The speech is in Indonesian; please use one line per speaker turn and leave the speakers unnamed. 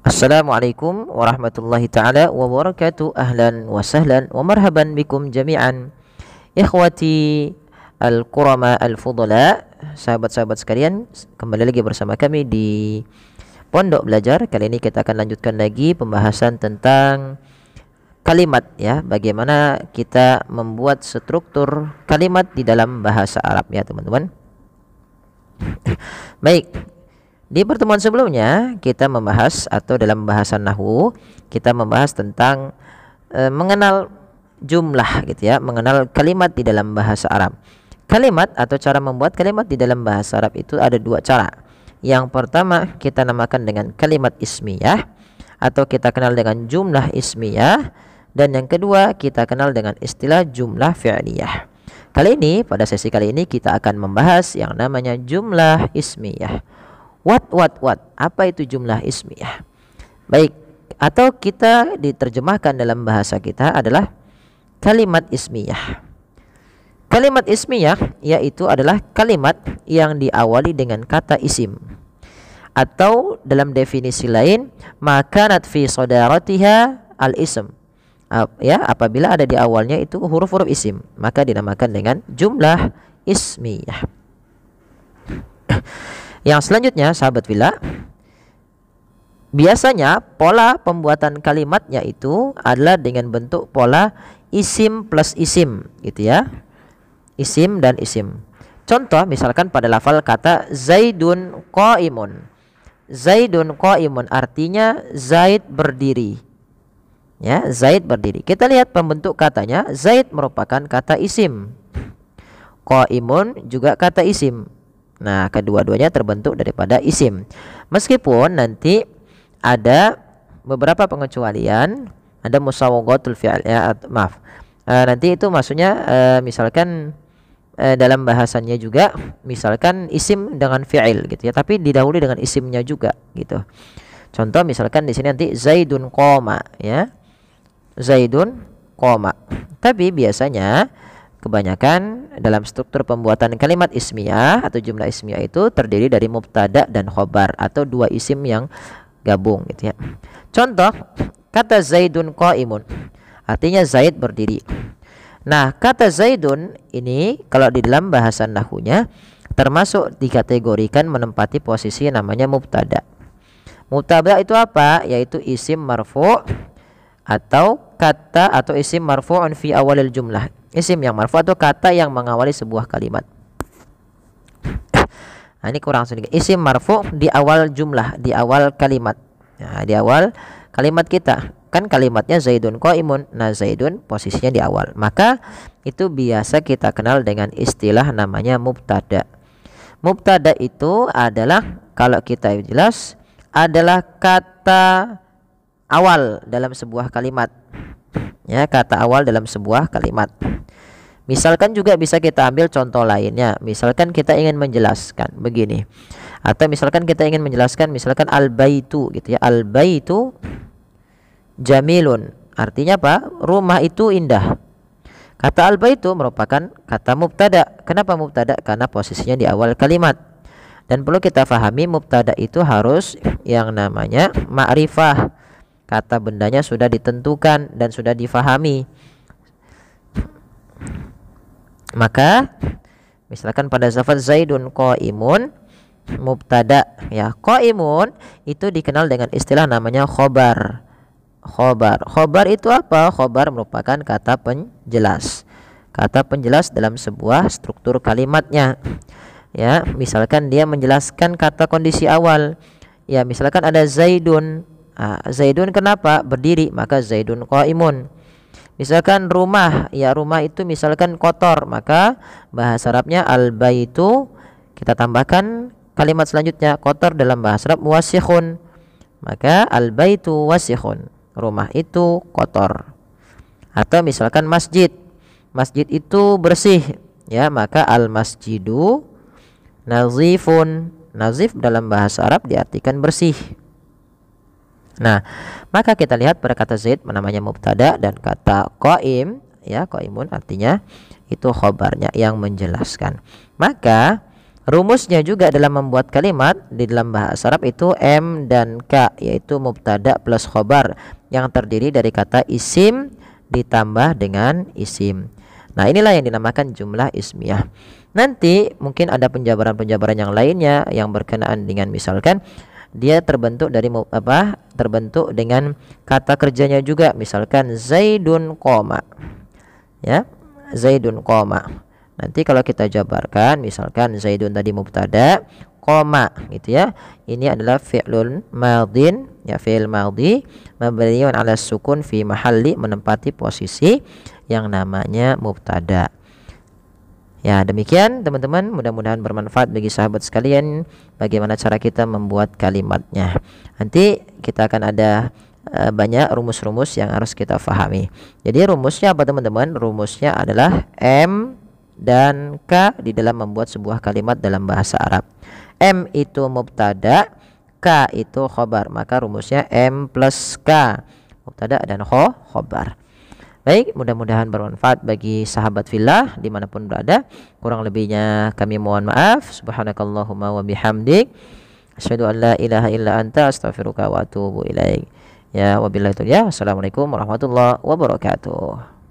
Assalamualaikum warahmatullahi ta'ala wabarakatuh. Ahlan wa sahlan wa marhaban bikum jami'an. Ikhwati al-kurama al-fudala, sahabat-sahabat sekalian, kembali lagi bersama kami di Pondok Belajar. Kali ini kita akan lanjutkan lagi pembahasan tentang kalimat, ya, bagaimana kita membuat struktur kalimat di dalam bahasa Arab, ya teman-teman. Baik, di pertemuan sebelumnya kita membahas, atau dalam bahasan nahwu kita membahas tentang mengenal jumlah, gitu ya, mengenal kalimat di dalam bahasa Arab. Kalimat atau cara membuat kalimat di dalam bahasa Arab itu ada dua cara. Yang pertama kita namakan dengan kalimat ismiyah, atau kita kenal dengan jumlah ismiyah, dan yang kedua kita kenal dengan istilah jumlah fi'liyah. Kali ini, pada sesi kali ini kita akan membahas yang namanya jumlah ismiyah. What? Apa itu jumlah ismiyah? Baik, atau kita diterjemahkan dalam bahasa kita adalah kalimat ismiyah. Kalimat ismiyah yaitu adalah kalimat yang diawali dengan kata isim, atau dalam definisi lain, makanat fi sadaratiha al-ism. Ya, apabila ada di awalnya itu huruf-huruf isim, maka dinamakan dengan jumlah ismiyah. Yang selanjutnya, sahabat Villa, biasanya pola pembuatan kalimatnya itu adalah dengan bentuk pola isim plus isim, gitu ya, isim dan isim. Contoh misalkan pada lafal kata Zaidun qaimun. Zaidun qaimun artinya Zaid berdiri, ya, Zaid berdiri. Kita lihat pembentuk katanya, Zaid merupakan kata isim, qaimun juga kata isim. Nah, kedua-duanya terbentuk daripada isim. Meskipun nanti ada beberapa pengecualian, ada musawwaghatul fi'il, ya, maaf. Nanti itu maksudnya misalkan dalam bahasannya juga misalkan isim dengan fi'il, gitu ya, tapi didahului dengan isimnya juga, gitu. Contoh misalkan di sini nanti Zaidun qoma, ya. Zaidun qoma. Tapi biasanya kebanyakan dalam struktur pembuatan kalimat ismiyah atau jumlah ismiyah itu terdiri dari mubtada dan khobar, atau dua isim yang gabung, gitu ya. Contoh kata Zaidun qaimun artinya Zaid berdiri. Nah, kata Zaidun ini kalau di dalam bahasan nahwunya termasuk dikategorikan menempati posisi namanya mubtada. Mubtada itu apa? Yaitu isim marfu' atau kata atau isim marfu'un fi awalil jumlah. Isim yang marfu' atau kata yang mengawali sebuah kalimat. Nah, ini kurang sedikit. Isim marfu' di awal jumlah, di awal kalimat. Nah, di awal kalimat kita. Kan kalimatnya Zaidun qaimun. Nah, Zaidun posisinya di awal. Maka itu biasa kita kenal dengan istilah namanya mubtada. Mubtada itu adalah, kalau kita jelas, adalah kata awal dalam sebuah kalimat. Ya, kata awal dalam sebuah kalimat. Misalkan juga bisa kita ambil contoh lainnya. Misalkan kita ingin menjelaskan begini, atau misalkan kita ingin menjelaskan misalkan al-baitu, gitu ya. Al-baitu jamilun artinya apa? Rumah itu indah. Kata al-baitu merupakan kata mubtada. Kenapa mubtada? Karena posisinya di awal kalimat. Dan perlu kita fahami, mubtada itu harus yang namanya ma'rifah. Kata bendanya sudah ditentukan dan sudah difahami. Maka misalkan pada lafaz Zaidun qaimun, mubtada, ya, qaimun itu dikenal dengan istilah namanya khobar. Khobar itu apa? Khobar merupakan kata penjelas. Kata penjelas dalam sebuah struktur kalimatnya. Ya, misalkan dia menjelaskan kata kondisi awal. Ya, misalkan ada Zaidun. Zaidun kenapa? Berdiri, maka Zaidun qaimun. Misalkan rumah, ya, rumah itu misalkan kotor, maka bahasa Arabnya al-baitu, kita tambahkan kalimat selanjutnya kotor dalam bahasa Arab wasikhun, maka al-baitu wasikhun, rumah itu kotor. Atau misalkan masjid, masjid itu bersih, ya, maka al-masjidu nazifun. Nazif dalam bahasa Arab diartikan bersih. Nah, maka kita lihat pada kata Zaid namanya mubtada, dan kata qaim, ya, qaimun artinya itu khobarnya yang menjelaskan. Maka Rumusnya juga dalam membuat kalimat di dalam bahasa Arab itu M dan K, yaitu mubtada plus khobar yang terdiri dari kata isim ditambah dengan isim. Nah, inilah yang dinamakan jumlah ismiyah. Nanti mungkin ada penjabaran-penjabaran yang lainnya yang berkenaan dengan misalkan dia terbentuk dari terbentuk dengan kata kerjanya juga, misalkan Zaidun qoma. Ya, Zaidun qoma. Nanti kalau kita jabarkan misalkan Zaidun tadi mubtada, koma gitu ya. Ini adalah fi'lun madin, ya fi'il madhi mabniun 'ala sukun fi mahalli, menempati posisi yang namanya mubtada. Ya, demikian teman-teman, mudah-mudahan bermanfaat bagi sahabat sekalian bagaimana cara kita membuat kalimatnya. Nanti kita akan ada banyak rumus-rumus yang harus kita fahami. Jadi rumusnya apa teman-teman? Rumusnya adalah M dan K di dalam membuat sebuah kalimat dalam bahasa Arab. M itu mubtada, K itu khobar, maka rumusnya M plus K, mubtada dan khobar. Baik, mudah-mudahan bermanfaat bagi sahabat fillah dimanapun berada. Kurang lebihnya kami mohon maaf. Subhanakallahumma wa bihamdik, asyhadu an la ilaha illa anta, astaghfiruka wa atubu ilaik. Ya, wabillahi taufiq. Assalamualaikum warahmatullahi wabarakatuh.